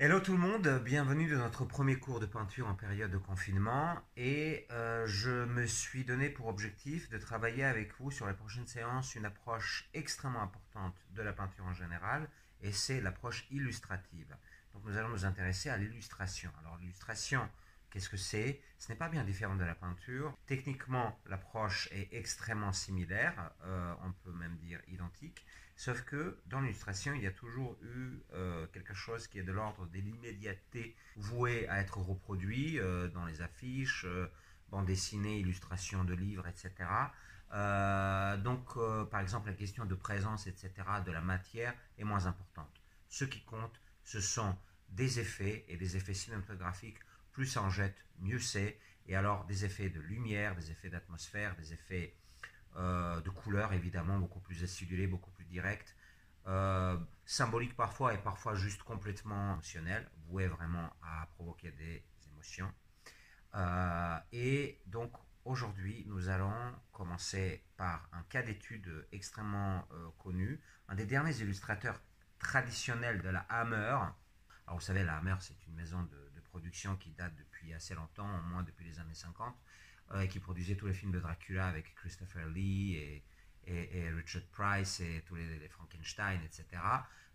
Hello tout le monde, bienvenue dans notre premier cours de peinture en période de confinement et je me suis donné pour objectif de travailler avec vous sur les prochaines séances une approche extrêmement importante de la peinture en général et c'est l'approche illustrative. Donc nous allons nous intéresser à l'illustration. Alors l'illustration, qu'est-ce que c'est? Ce n'est pas bien différent de la peinture. Techniquement, l'approche est extrêmement similaire, on peut même dire identique. Sauf que dans l'illustration, il y a toujours eu quelque chose qui est de l'ordre de l'immédiateté vouée à être reproduit dans les affiches, bandes dessinées, illustrations de livres, etc. Par exemple, la question de présence, etc., de la matière est moins importante. Ce qui compte, ce sont des effets et des effets cinématographiques. Plus ça en jette, mieux c'est. Et alors, des effets de lumière, des effets d'atmosphère, des effets de couleurs évidemment beaucoup plus acidulées, beaucoup plus directes, symboliques parfois et parfois juste complètement émotionnelles, vouées vraiment à provoquer des émotions. Et donc aujourd'hui, nous allons commencer par un cas d'étude extrêmement connu, un des derniers illustrateurs traditionnels de la Hammer. Alors vous savez, la Hammer, c'est une maison de production qui date depuis assez longtemps, au moins depuis les années 50, et qui produisait tous les films de Dracula avec Christopher Lee et Richard Price et tous les Frankenstein, etc.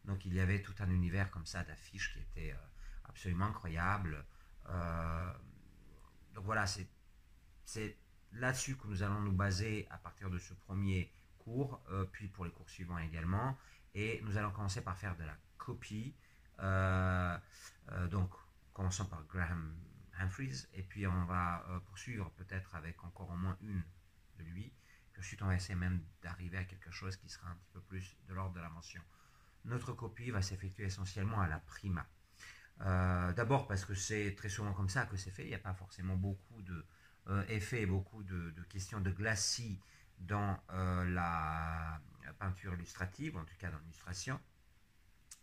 Donc il y avait tout un univers comme ça d'affiches qui était absolument incroyable. Euh, donc voilà, c'est là-dessus que nous allons nous baser à partir de ce premier cours, puis pour les cours suivants également. Et nous allons commencer par faire de la copie. Donc, commençons par Graham Humphreys, et puis on va poursuivre peut-être avec encore au moins une de lui. Puis ensuite, on va essayer même d'arriver à quelque chose qui sera un petit peu plus de l'ordre de la mention. Notre copie va s'effectuer essentiellement à la prima. D'abord parce que c'est très souvent comme ça que c'est fait. Il n'y a pas forcément beaucoup d'effets et beaucoup de questions de glacis dans la peinture illustrative, en tout cas dans l'illustration.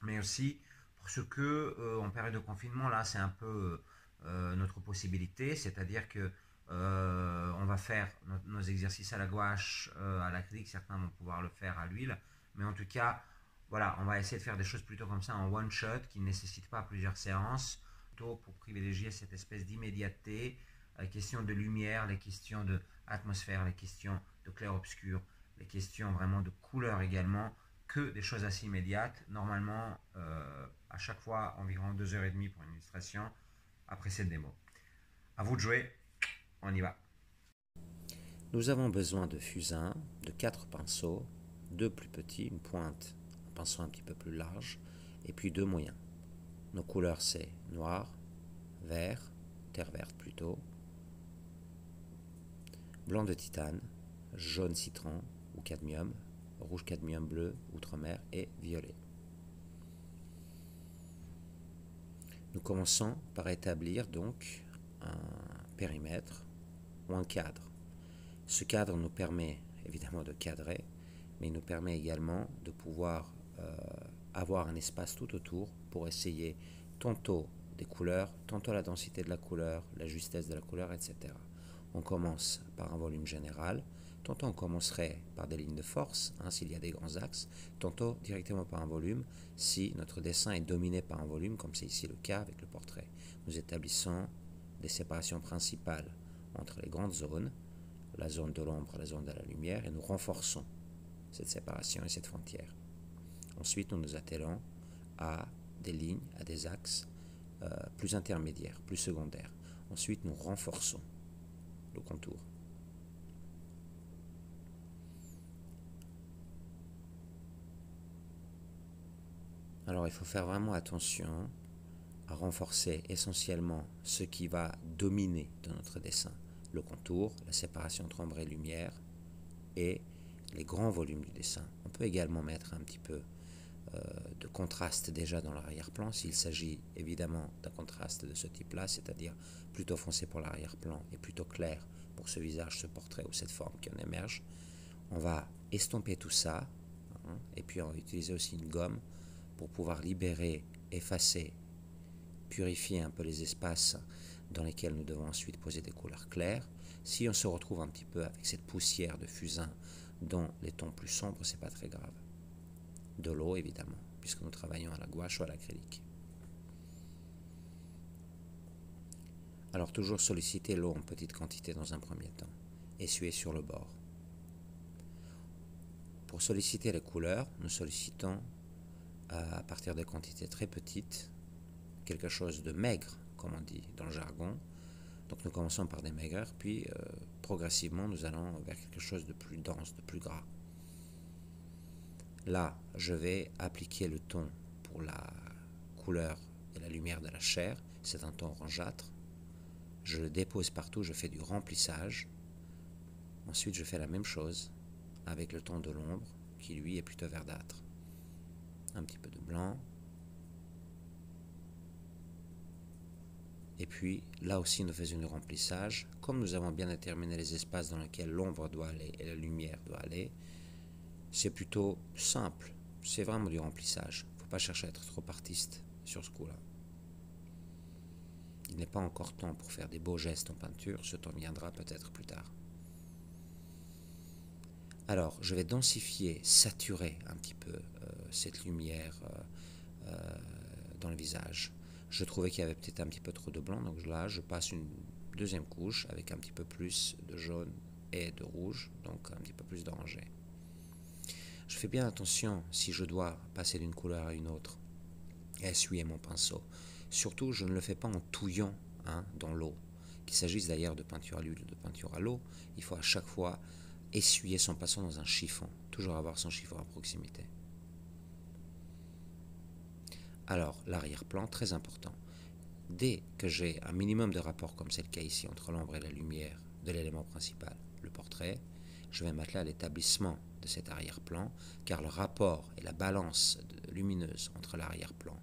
Mais aussi parce que en période de confinement, là, c'est un peu notre possibilité, c'est-à-dire que on va faire nos exercices à la gouache, à l'acrylique, certains vont pouvoir le faire à l'huile, mais en tout cas, voilà, on va essayer de faire des choses plutôt comme ça en one shot, qui ne nécessitent pas plusieurs séances, plutôt pour privilégier cette espèce d'immédiateté, les questions de lumière, les questions d'atmosphère, les questions de clair-obscur, les questions vraiment de couleur également, que des choses assez immédiates. Normalement, à chaque fois, environ 2h30 pour une illustration, après cette démo. À vous de jouer, on y va. Nous avons besoin de fusains, de 4 pinceaux, 2 plus petits, une pointe, un pinceau un petit peu plus large, et puis 2 moyens. Nos couleurs c'est noir, vert, terre verte plutôt, blanc de titane, jaune citron ou cadmium, rouge cadmium bleu, outremer et violet. Nous commençons par établir donc un périmètre ou un cadre. Ce cadre nous permet évidemment de cadrer, mais il nous permet également de pouvoir avoir un espace tout autour pour essayer tantôt des couleurs, tantôt la densité de la couleur, la justesse de la couleur, etc. On commence par un volume général, tantôt on commencerait par des lignes de force, s'il y a des grands axes, tantôt directement par un volume, si notre dessin est dominé par un volume, comme c'est ici le cas avec le portrait. Nous établissons des séparations principales entre les grandes zones, la zone de l'ombre, la zone de la lumière, et nous renforçons cette séparation et cette frontière. Ensuite, nous nous attelons à des lignes, à des axes plus intermédiaires, plus secondaires. Ensuite, nous renforçons le contour. Alors, il faut faire vraiment attention à renforcer essentiellement ce qui va dominer dans notre dessin. Le contour, la séparation entre ombre et lumière et les grands volumes du dessin. On peut également mettre un petit peu de contraste déjà dans l'arrière-plan, s'il s'agit évidemment d'un contraste de ce type-là, c'est-à-dire plutôt foncé pour l'arrière-plan et plutôt clair pour ce visage, ce portrait ou cette forme qui en émerge. On va estomper tout ça, et puis on va utiliser aussi une gomme pour pouvoir libérer, effacer, purifier un peu les espaces dans lesquels nous devons ensuite poser des couleurs claires. Si on se retrouve un petit peu avec cette poussière de fusain dans les tons plus sombres, c'est pas très grave. De l'eau évidemment, puisque nous travaillons à la gouache ou à l'acrylique. Alors toujours solliciter l'eau en petite quantité dans un premier temps. Essuyer sur le bord. Pour solliciter les couleurs, nous sollicitons à partir de quantités très petites, quelque chose de maigre, comme on dit dans le jargon. Donc nous commençons par des maigreurs, puis progressivement nous allons vers quelque chose de plus dense, de plus gras. Là, je vais appliquer le ton pour la couleur et la lumière de la chair. C'est un ton orangeâtre. Je le dépose partout, je fais du remplissage. Ensuite, je fais la même chose avec le ton de l'ombre, qui lui est plutôt verdâtre. Un petit peu de blanc. Et puis, là aussi, nous faisons du remplissage. Comme nous avons bien déterminé les espaces dans lesquels l'ombre doit aller et la lumière doit aller, c'est plutôt simple. C'est vraiment du remplissage. Il ne faut pas chercher à être trop artiste sur ce coup-là. Il n'est pas encore temps pour faire des beaux gestes en peinture. Ce temps viendra peut-être plus tard. Alors, je vais densifier, saturer un petit peu cette lumière dans le visage. Je trouvais qu'il y avait peut-être un petit peu trop de blanc, donc là, je passe une deuxième couche avec un petit peu plus de jaune et de rouge, donc un petit peu plus d'orangé. Je fais bien attention si je dois passer d'une couleur à une autre et essuyer mon pinceau. Surtout, je ne le fais pas en touillant dans l'eau. Qu'il s'agisse d'ailleurs de peinture à l'huile ou de peinture à l'eau, il faut à chaque fois essuyer son pinceau dans un chiffon. Toujours avoir son chiffon à proximité. Alors, l'arrière-plan, très important. Dès que j'ai un minimum de rapport, comme c'est le cas ici, entre l'ombre et la lumière de l'élément principal, le portrait, je vais m'atteler à l'établissement de cet arrière-plan, car le rapport et la balance lumineuse entre l'arrière-plan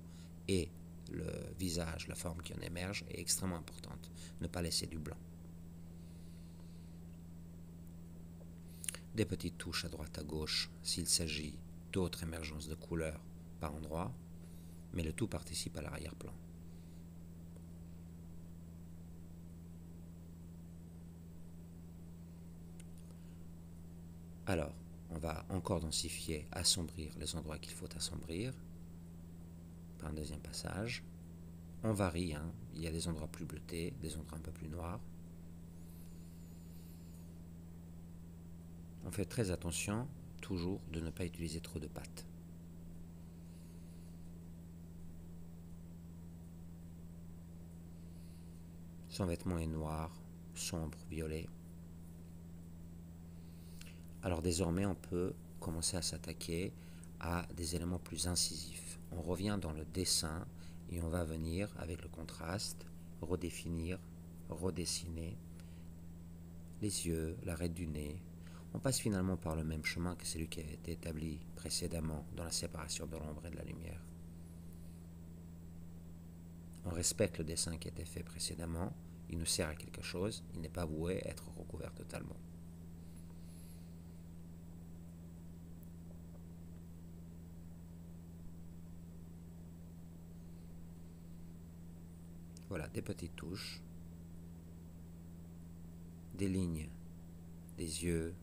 et le visage, la forme qui en émerge, est extrêmement importante. Ne pas laisser du blanc. Des petites touches à droite à gauche s'il s'agit d'autres émergences de couleurs par endroit, mais le tout participe à l'arrière-plan. Alors, on va encore densifier, assombrir les endroits qu'il faut assombrir par un deuxième passage. On varie, il y a des endroits plus bleutés, des endroits un peu plus noirs. On fait très attention, toujours, de ne pas utiliser trop de pâte. Son vêtement est noir, sombre, violet. Alors désormais, on peut commencer à s'attaquer à des éléments plus incisifs. On revient dans le dessin et on va venir, avec le contraste, redéfinir, redessiner les yeux, l'arête du nez. On passe finalement par le même chemin que celui qui a été établi précédemment dans la séparation de l'ombre et de la lumière. On respecte le dessin qui a été fait précédemment, il nous sert à quelque chose, il n'est pas voué à être recouvert totalement. Voilà, des petites touches, des lignes, des yeux,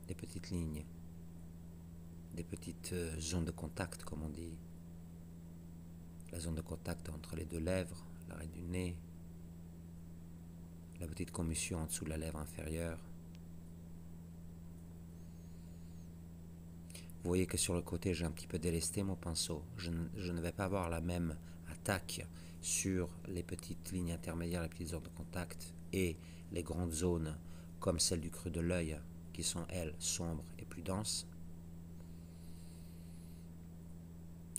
des petites lignes, des petites zones de contact, comme on dit. La zone de contact entre les deux lèvres, l'arête du nez, la petite commission en dessous de la lèvre inférieure. Vous voyez que sur le côté, j'ai un petit peu délesté mon pinceau. Je ne vais pas avoir la même attaque sur les petites lignes intermédiaires, les petites zones de contact et les grandes zones comme celles du creux de l'œil qui sont, elles, sombres et plus denses.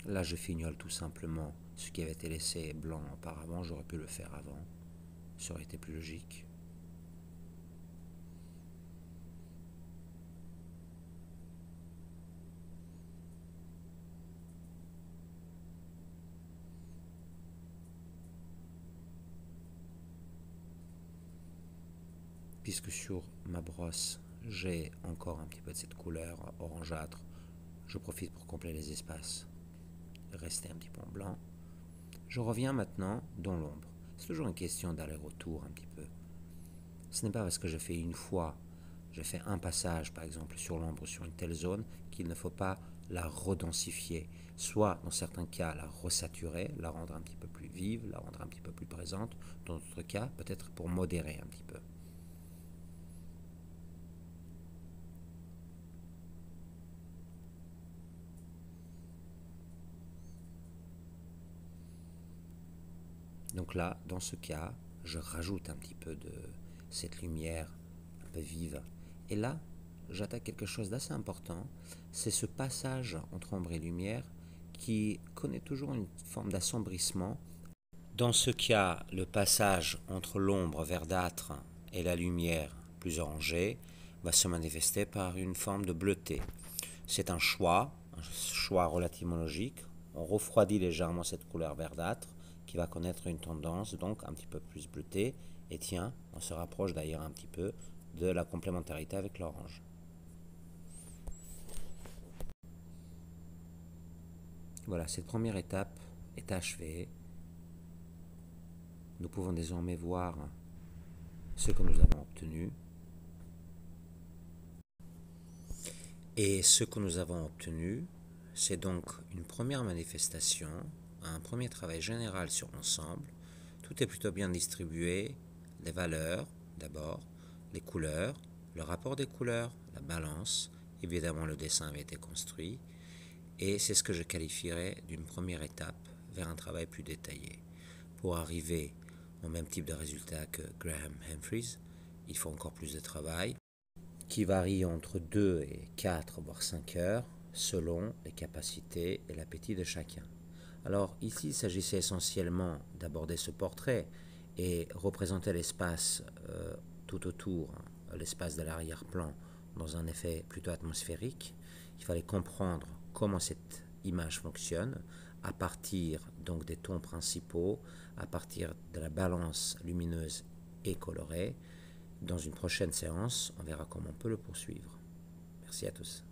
Là, je fignole tout simplement ce qui avait été laissé blanc auparavant. J'aurais pu le faire avant. Ça aurait été plus logique. Puisque sur ma brosse, j'ai encore un petit peu de cette couleur orangeâtre, je profite pour combler les espaces, rester un petit peu en blanc. Je reviens maintenant dans l'ombre. C'est toujours une question d'aller-retour un petit peu. Ce n'est pas parce que j'ai fait une fois, j'ai fait un passage par exemple sur l'ombre ou sur une telle zone qu'il ne faut pas la redensifier, soit dans certains cas la resaturer, la rendre un petit peu plus vive, la rendre un petit peu plus présente, dans d'autres cas peut-être pour modérer un petit peu. Donc là, dans ce cas, je rajoute un petit peu de cette lumière un peu vive. Et là, j'attaque quelque chose d'assez important, c'est ce passage entre ombre et lumière qui connaît toujours une forme d'assombrissement. Dans ce cas, le passage entre l'ombre verdâtre et la lumière plus orangée va se manifester par une forme de bleuté. C'est un choix relativement logique. On refroidit légèrement cette couleur verdâtre qui va connaître une tendance donc un petit peu plus bleutée. Et tiens, on se rapproche d'ailleurs un petit peu de la complémentarité avec l'orange. Voilà, cette première étape est achevée. Nous pouvons désormais voir ce que nous avons obtenu. Et ce que nous avons obtenu, c'est donc une première manifestation, un premier travail général sur l'ensemble. Tout est plutôt bien distribué, les valeurs d'abord, les couleurs, le rapport des couleurs, la balance, évidemment le dessin avait été construit, et c'est ce que je qualifierais d'une première étape vers un travail plus détaillé. Pour arriver au même type de résultat que Graham Humphreys, il faut encore plus de travail, qui varie entre 2 et 4 voire 5 heures selon les capacités et l'appétit de chacun. Alors ici, il s'agissait essentiellement d'aborder ce portrait et représenter l'espace tout autour, l'espace de l'arrière-plan, dans un effet plutôt atmosphérique. Il fallait comprendre comment cette image fonctionne à partir donc des tons principaux, à partir de la balance lumineuse et colorée. Dans une prochaine séance, on verra comment on peut le poursuivre. Merci à tous.